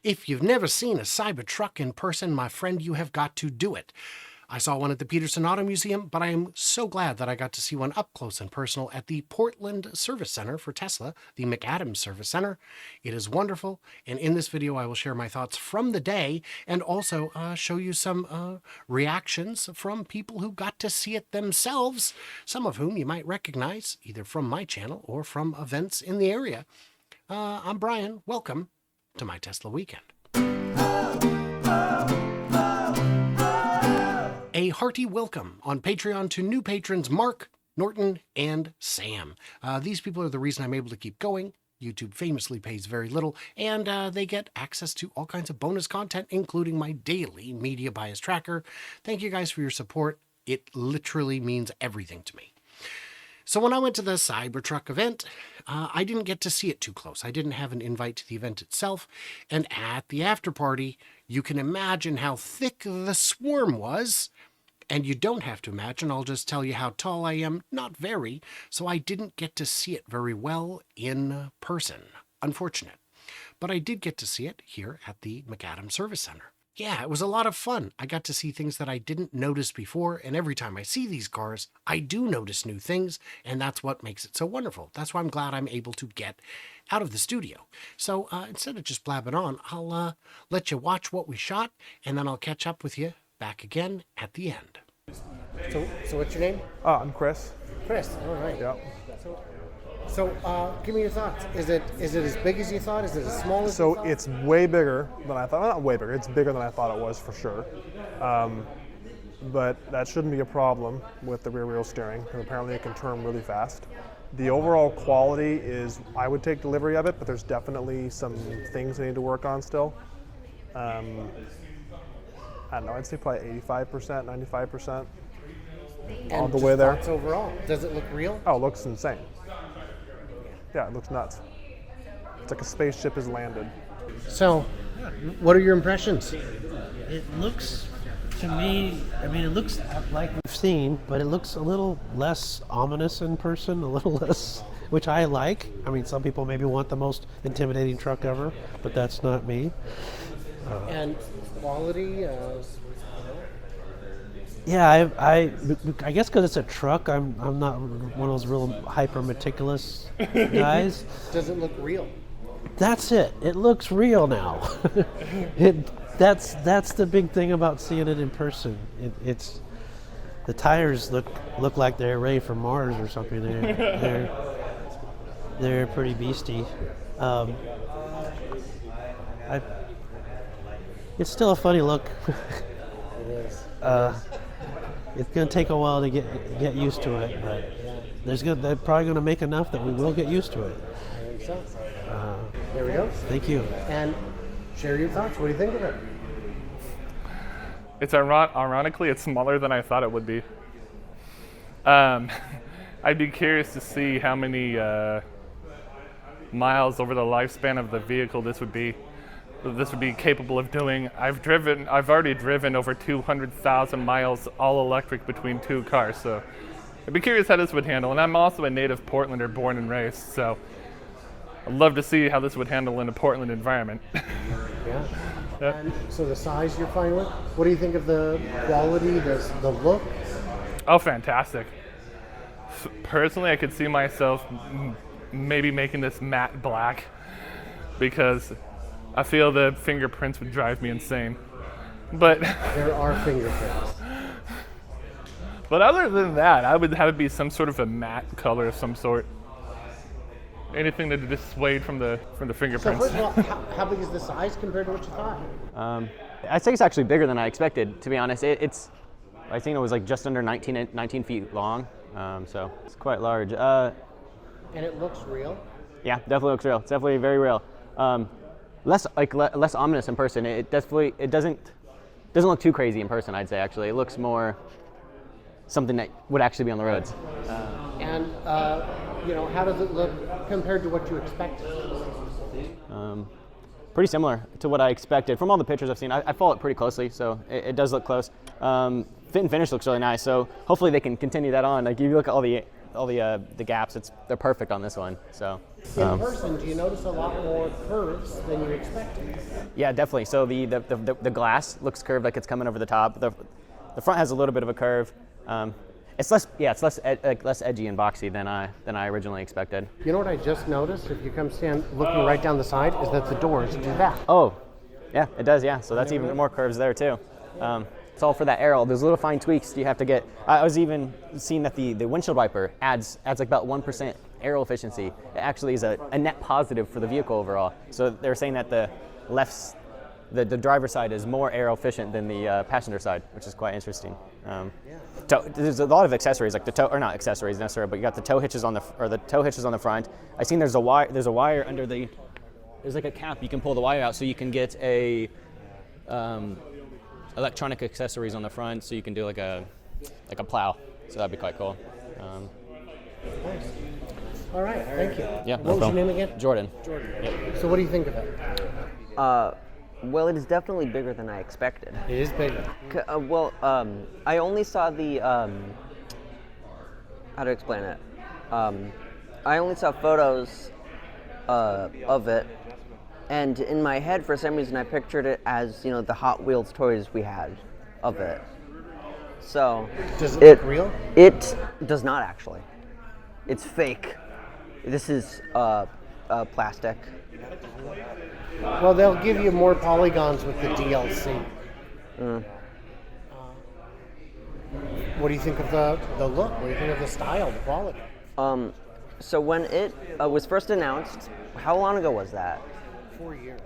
If you've never seen a Cybertruck in person, my friend, you have got to do it. I saw one at the Peterson Auto Museum, but I am so glad that I got to see one up close and personal at the Portland Service Center for Tesla, the McAdams Service Center. It is wonderful, and in this video I will share my thoughts from the day and also show you some reactions from people who got to see it themselves, some of whom you might recognize either from my channel or from events in the area. I'm Brian. Welcome to my Tesla Weekend. A hearty welcome on Patreon to new patrons Mark, Norton, and Sam. These people are the reason I'm able to keep going. YouTube famously pays very little, and they get access to all kinds of bonus content, including my daily media bias tracker. Thank you guys for your support. It literally means everything to me. So when I went to the Cybertruck event, I didn't get to see it too close. I didn't have an invite to the event itself. And at the after party, you can imagine how thick the swarm was. And you don't have to imagine, I'll just tell you how tall I am, not very, so I didn't get to see it very well in person. Unfortunate. But I did get to see it here at the McAdams Service Center. Yeah, it was a lot of fun. I got to see things that I didn't notice before, and every time I see these cars, I do notice new things, and that's what makes it so wonderful. That's why I'm glad I'm able to get out of the studio. So instead of just blabbing on, I'll let you watch what we shot, and then I'll catch up with you back again at the end. So what's your name? I'm Chris. Chris, all right. Yep. So give me your thoughts. Is it as big as you thought? Is it as small as you thought? So it's way bigger than I thought. Well, not way bigger. It's bigger than I thought it was for sure. But that shouldn't be a problem with the rear wheel steering, because apparently it can turn really fast. The overall quality is, I would take delivery of it, but there's definitely some things I need to work on still. I don't know, I'd say probably 85%, 95%. All the way there. Thoughts overall. Does it look real? Oh, it looks insane. Yeah, it looks nuts. It's like a spaceship has landed. So, what are your impressions? It looks, to me, I mean, it looks like we've seen, but it looks a little less ominous in person, a little less, which I like. I mean, some people maybe want the most intimidating truck ever, but that's not me. And quality? Yeah, I guess because it's a truck, I'm not one of those real hyper meticulous guys. Does it look real? That's it. It looks real now. That's the big thing about seeing it in person. It's the tires look like they're ready for Mars or something. They're pretty beastie. It's still a funny look. It is. It's going to take a while to get used to it, but they're probably going to make enough that we will get used to it. I think so. There we go. Thank you. And share your thoughts. What do you think of it? It's ironically, it's smaller than I thought it would be. I'd be curious to see how many miles over the lifespan of the vehicle this would be capable of doing. I've already driven over 200,000 miles all electric between two cars, so I'd be curious how this would handle. And I'm also a native Portlander, born and raised, so I'd love to see how this would handle in a Portland environment. Yeah. And so the size you're fine with? What do you think of the quality, the look? Oh, fantastic. Personally, I could see myself maybe making this matte black, because I feel the fingerprints would drive me insane. But there are fingerprints. But other than that, I would have it be some sort of a matte color of some sort. Anything to dissuade from the fingerprints. So first of all, how big is the size compared to what you thought? I'd say it's actually bigger than I expected, to be honest. I think it was like just under 19 feet long, so it's quite large. And it looks real? Yeah, definitely looks real. It's definitely very real. Less ominous in person. It doesn't look too crazy in person, I'd say. Actually, it looks more something that would actually be on the roads. And how does it look compared to what you expected? Pretty similar to what I expected from all the pictures I've seen. I follow it pretty closely, so it does look close. Fit and finish looks really nice, so hopefully they can continue that on. Like, if you look at all the the gaps, they're perfect on this one. So. In person, do you notice a lot more curves than you expected? Yeah, definitely. So the glass looks curved like it's coming over the top. The front has a little bit of a curve. It's less edgy and boxy than I originally expected. You know what I just noticed? If you come stand looking right down the side, is that the doors do that. Oh, yeah, it does. Yeah, so that's even more curves there too. It's all for that aero. There's little fine tweaks you have to get. I was even seeing that the windshield wiper adds like about 1% aero efficiency. It actually is a net positive for the vehicle overall. So they're saying that the driver's side is more aero efficient than the passenger side, which is quite interesting. There's a lot of accessories, like the toe, or not accessories necessarily, but you got the toe hitches on the front. I seen there's a wire under there's like a cap you can pull the wire out, so you can get a electronic accessories on the front, so you can do like a plow. So that'd be quite cool. Nice. All right, thank you. Yeah. What was your name again? Jordan. Yep. So what do you think of it? Well, it is definitely bigger than I expected. It is bigger. I only saw the, how to explain it? I only saw photos of it, and in my head, for some reason, I pictured it as, the Hot Wheels toys we had of it. So, Does it look real? It does not actually. It's fake. This is plastic. Well, they'll give you more polygons with the DLC. What do you think of the look? What do you think of the style, the quality? So when it was first announced, how long ago was that? 4 years.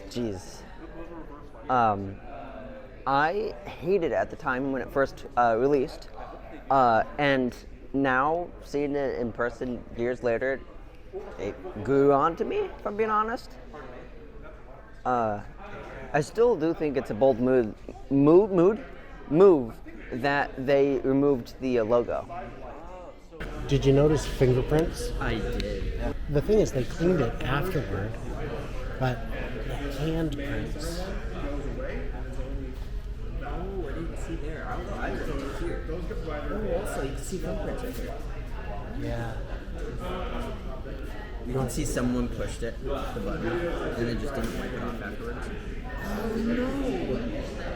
Jeez. I hated it at the time when it first released, and now seeing it in person years later, it grew on to me, if I'm being honest. I still do think it's a bold move that they removed the logo. Did you notice fingerprints? I did. The thing is, they cleaned it afterward, but the handprints. Oh, I didn't see there. I was only here. Oh, also, you can see fingerprints right here. Yeah. You can see someone pushed it, the button, and then just didn't wipe it off afterwards. Oh no!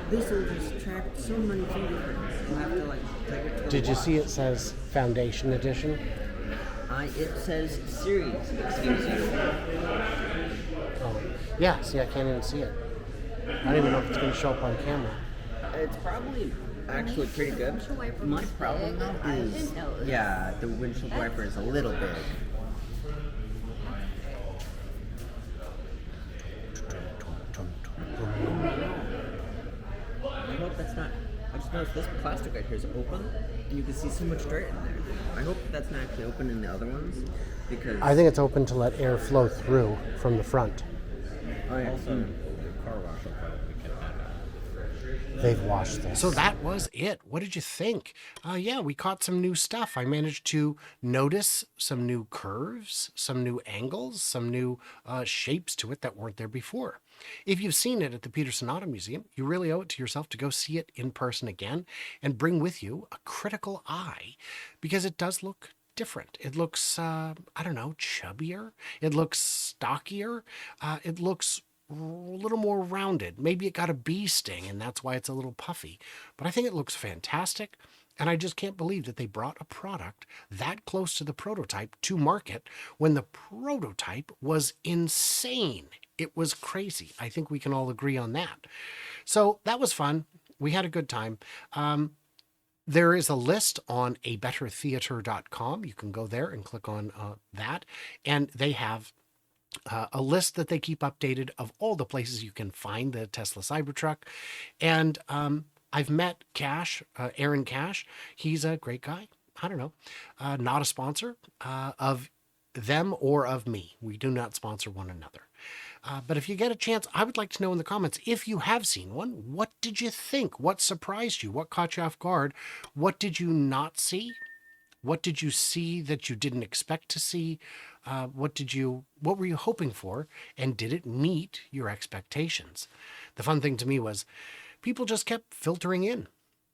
This will just track so many fingerprints. You'll have to take it to the Did you watch. see it says Foundation Edition? It says series, excuse you. Oh. Yeah, see, I can't even see it. I don't even know if it's going to show up on camera. It's probably actually pretty good. My problem though is, the windshield wiper is a little big. I hope that's not. I just noticed this plastic right here is open, and you can see so much dirt in there. I hope that's not actually open in the other ones, because I think it's open to let air flow through from the front. oh yeah. They've washed this. So that was it. What did you think? Yeah, we caught some new stuff. I managed to notice some new curves, some new angles, some new shapes to it that weren't there before. If you've seen it at the Peterson Auto Museum, you really owe it to yourself to go see it in person again and bring with you a critical eye, because it does look different. It looks, chubbier. It looks stockier. It looks a little more rounded. Maybe it got a bee sting and that's why it's a little puffy. But I think it looks fantastic. And I just can't believe that they brought a product that close to the prototype to market when the prototype was insane. It was crazy. I think we can all agree on that. So that was fun. We had a good time. There is a list on abettertheater.com. You can go there and click on that. And they have a list that they keep updated of all the places you can find the Tesla Cybertruck. And I've met Cash, Aaron Cash. He's a great guy. I don't know. Not a sponsor of them or of me. We do not sponsor one another. But if you get a chance, I would like to know in the comments, if you have seen one, what did you think? What surprised you? What caught you off guard? What did you not see? What did you see that you didn't expect to see? What were you hoping for? And did it meet your expectations? The fun thing to me was people just kept filtering in.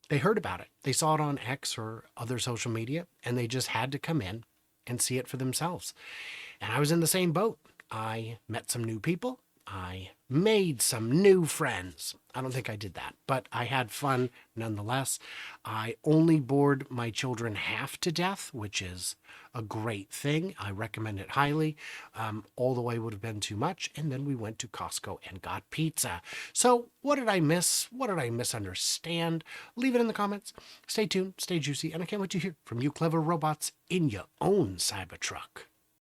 They heard about it. They saw it on X or other social media, and they just had to come in and see it for themselves. And I was in the same boat. I met some new people. I made some new friends. I don't think I did that, but I had fun nonetheless. I only bored my children half to death, which is a great thing. I recommend it highly. All the way would have been too much. And then we went to Costco and got pizza. So what did I miss? What did I misunderstand? Leave it in the comments. Stay tuned, stay juicy, and I can't wait to hear from you clever robots in your own Cybertruck.